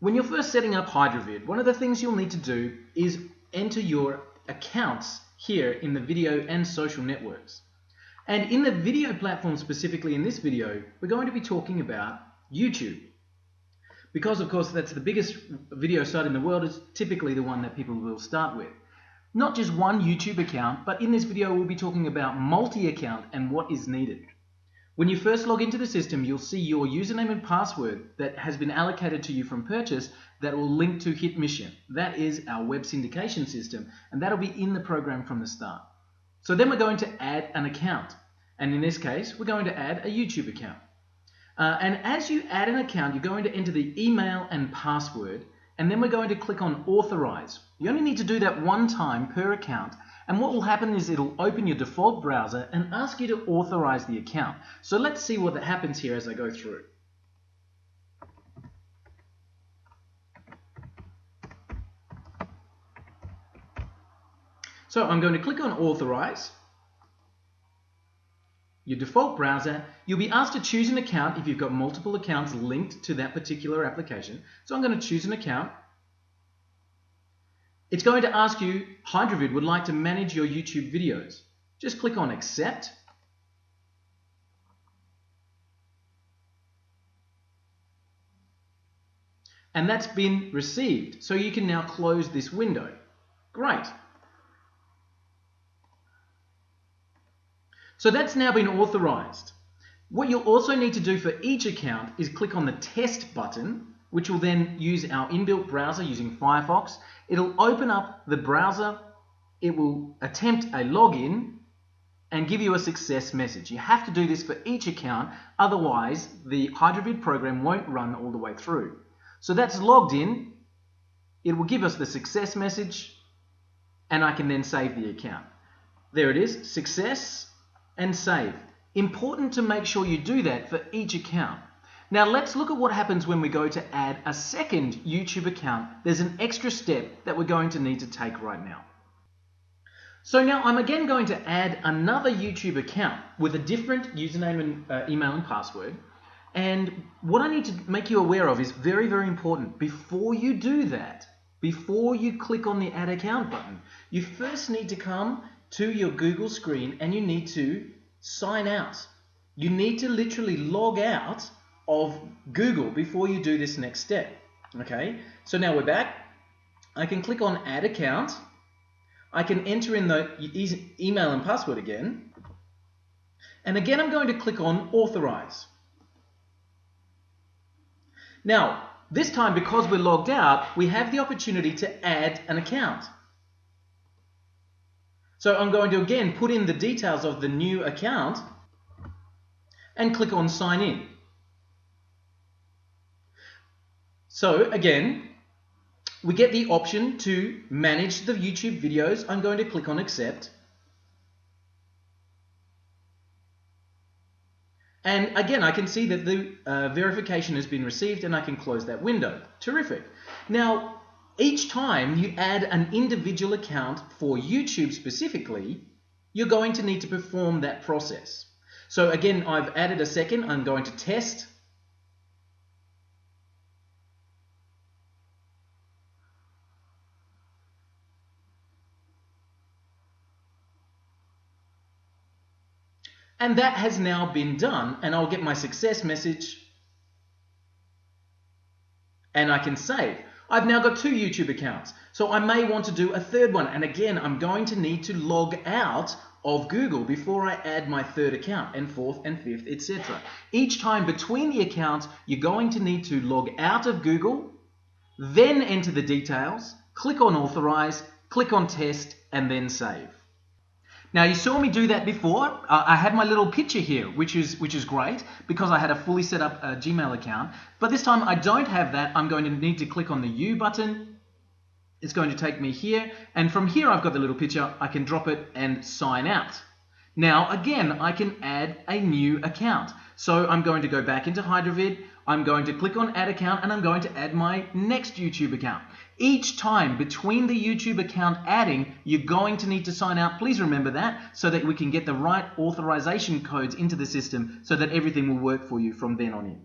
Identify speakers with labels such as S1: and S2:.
S1: When you're first setting up Hydravid, one of the things you'll need to do is enter your accounts here in the video and social networks. And in the video platform, specifically in this video, we're going to be talking about YouTube. Because of course that's the biggest video site in the world, it's typically the one that people will start with. Not just one YouTube account, but in this video we'll be talking about multi-account and what is needed. When you first log into the system, you'll see your username and password that has been allocated to you from purchase that will link to Hit Mission. That is our web syndication system, and that'll be in the program from the start. So then we're going to add an account, and in this case we're going to add a YouTube account. And as you add an account, you're going to enter the email and password, and then we're going to click on Authorize. You only need to do that one time per account, and what will happen is it'll open your default browser and ask you to authorize the account. So let's see what happens here as I go through. So I'm going to click on Authorize. Your default browser, you'll be asked to choose an account if you've got multiple accounts linked to that particular application. So I'm going to choose an account. It's going to ask you, Hydravid would like to manage your YouTube videos. Just click on Accept. And that's been received. So you can now close this window. Great. So that's now been authorized. What you'll also need to do for each account is click on the Test button, which will then use our inbuilt browser using Firefox. It'll open up the browser, it will attempt a login and give you a success message. You have to do this for each account, otherwise the Hydravid program won't run all the way through. So that's logged in, it will give us the success message, and I can then save the account. There it is, success and save. Important to make sure you do that for each account. Now let's look at what happens when we go to add a second YouTube account. There's an extra step that we're going to need to take right now. So now I'm again going to add another YouTube account with a different username and email and password. And what I need to make you aware of is very, very important. Before you do that, before you click on the Add Account button, you first need to come to your Google screen and you need to sign out. You need to literally log out of Google before you do this next step. Okay, so now we're back. I can click on Add Account. I can enter in the email and password again. And again, I'm going to click on Authorize. Now, this time, because we're logged out, we have the opportunity to add an account. So I'm going to again put in the details of the new account and click on Sign In. So again, we get the option to manage the YouTube videos. I'm going to click on Accept. And again, I can see that the verification has been received and I can close that window. Terrific. Now, each time you add an individual account for YouTube specifically, you're going to need to perform that process. So again, I've added a second. I'm going to test. And that has now been done, and I'll get my success message and I can save. I've now got 2 YouTube accounts, so I may want to do a third one, and again I'm going to need to log out of Google before I add my third account, and fourth and fifth, etc. Each time between the accounts you're going to need to log out of Google, then enter the details, click on Authorize, click on Test, and then save. Now you saw me do that before. I had my little picture here, which is great because I had a fully set up Gmail account. But this time I don't have that. I'm going to need to click on the U button. It's going to take me here, and from here I've got the little picture. I can drop it and sign out. Now again, I can add a new account. So I'm going to go back into Hydravid. I'm going to click on Add Account, and I'm going to add my next YouTube account. Each time between the YouTube account adding, you're going to need to sign out. Please remember that, so that we can get the right authorization codes into the system so that everything will work for you from then on in.